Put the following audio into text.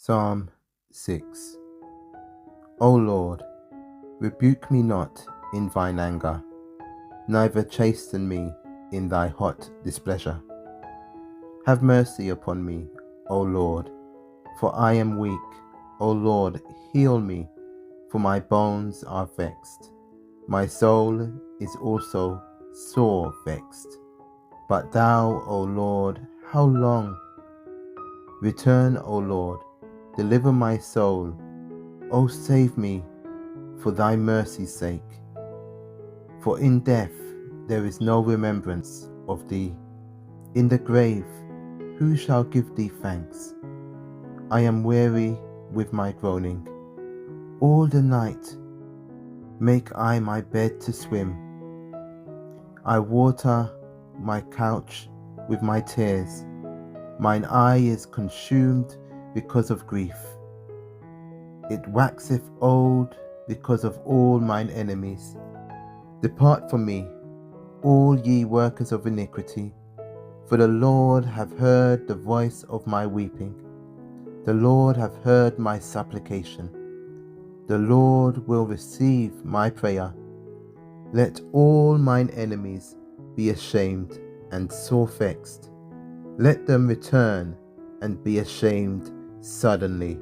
Psalm 6. O Lord, rebuke me not in thine anger, neither chasten me in thy hot displeasure. Have mercy upon me, O Lord, for I am weak. O Lord, heal me, for my bones are vexed. My soul is also sore vexed. But thou, O Lord, how long? Return, O Lord, deliver my soul. O save me for thy mercy's sake. For in death there is no remembrance of thee. In the grave who shall give thee thanks? I am weary with my groaning. All the night make I my bed to swim. I water my couch with my tears. Mine eye is consumed because of grief. It waxeth old because of all mine enemies. Depart from me, all ye workers of iniquity, for the Lord hath heard the voice of my weeping. The Lord hath heard my supplication. The Lord will receive my prayer. Let all mine enemies be ashamed and sore vexed. Let them return and be ashamed suddenly.